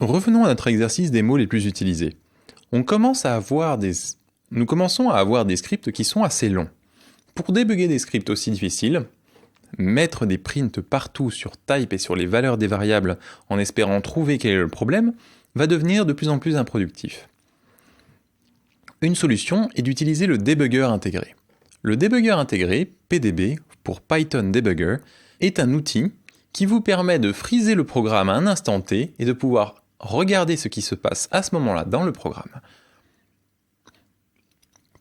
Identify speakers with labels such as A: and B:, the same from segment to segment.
A: Revenons à notre exercice des mots les plus utilisés. Nous commençons à avoir des scripts qui sont assez longs. Pour débugger des scripts aussi difficiles, mettre des prints partout sur type et sur les valeurs des variables en espérant trouver quel est le problème va devenir de plus en plus improductif. Une solution est d'utiliser le debugger intégré. Le debugger intégré, PDB, pour Python Debugger, est un outil qui vous permet de friser le programme à un instant T et de pouvoir regarder ce qui se passe à ce moment-là dans le programme.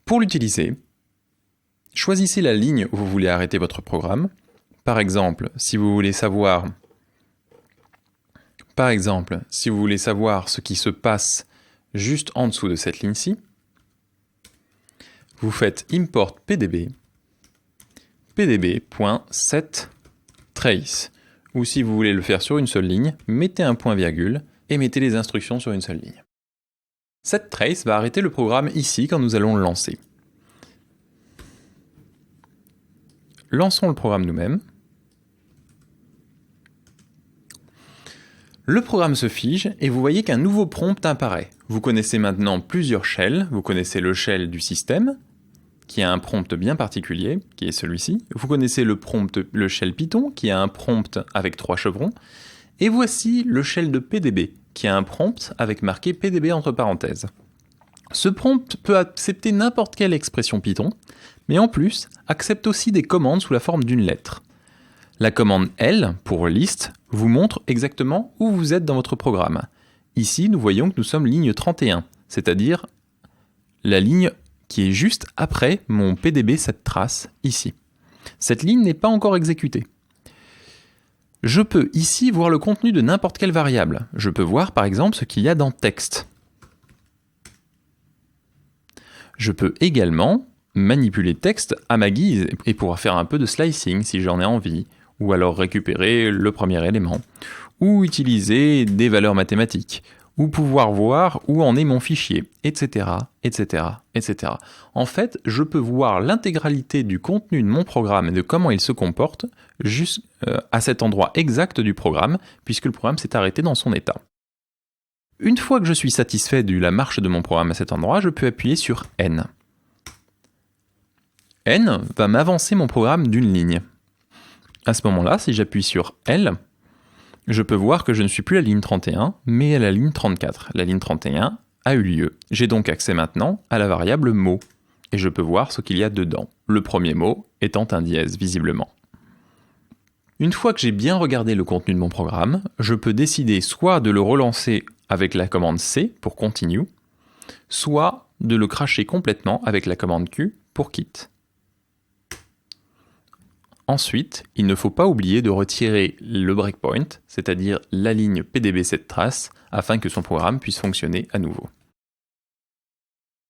A: Pour l'utiliser, choisissez la ligne où vous voulez arrêter votre programme. Par exemple, si vous voulez savoir ce qui se passe juste en dessous de cette ligne-ci, vous faites import pdb, pdb.setTrace. Ou si vous voulez le faire sur une seule ligne, mettez un point-virgule et mettez les instructions sur une seule ligne. SetTrace va arrêter le programme ici quand nous allons le lancer. Lançons le programme nous-mêmes. Le programme se fige et vous voyez qu'un nouveau prompt apparaît. Vous connaissez maintenant plusieurs shells. Vous connaissez le shell du système, qui a un prompt bien particulier, qui est celui-ci. Vous connaissez le shell Python, qui a un prompt avec 3 chevrons. Et voici le shell de PDB, qui a un prompt avec marqué PDB entre parenthèses. Ce prompt peut accepter n'importe quelle expression Python, mais en plus, accepte aussi des commandes sous la forme d'une lettre. La commande L, pour list, vous montre exactement où vous êtes dans votre programme. Ici, nous voyons que nous sommes ligne 31, c'est-à-dire la ligne qui est juste après mon PDB cette trace ici. Cette ligne n'est pas encore exécutée. Je peux ici voir le contenu de n'importe quelle variable. Je peux voir par exemple ce qu'il y a dans texte. Je peux également manipuler texte à ma guise et pouvoir faire un peu de slicing si j'en ai envie, ou alors récupérer le premier élément, ou utiliser des valeurs mathématiques, ou pouvoir voir où en est mon fichier, etc., etc., etc. En fait, je peux voir l'intégralité du contenu de mon programme et de comment il se comporte juste à cet endroit exact du programme, puisque le programme s'est arrêté dans son état. Une fois que je suis satisfait de la marche de mon programme à cet endroit, je peux appuyer sur N. N va m'avancer mon programme d'une ligne. À ce moment-là, si j'appuie sur L, je peux voir que je ne suis plus à la ligne 31, mais à la ligne 34. La ligne 31 a eu lieu. J'ai donc accès maintenant à la variable mot, et je peux voir ce qu'il y a dedans. Le premier mot étant un dièse, visiblement. Une fois que j'ai bien regardé le contenu de mon programme, je peux décider soit de le relancer avec la commande C pour continue, soit de le cracher complètement avec la commande Q pour quit. Ensuite, il ne faut pas oublier de retirer le breakpoint, c'est-à-dire la ligne PDB cette trace, afin que son programme puisse fonctionner à nouveau.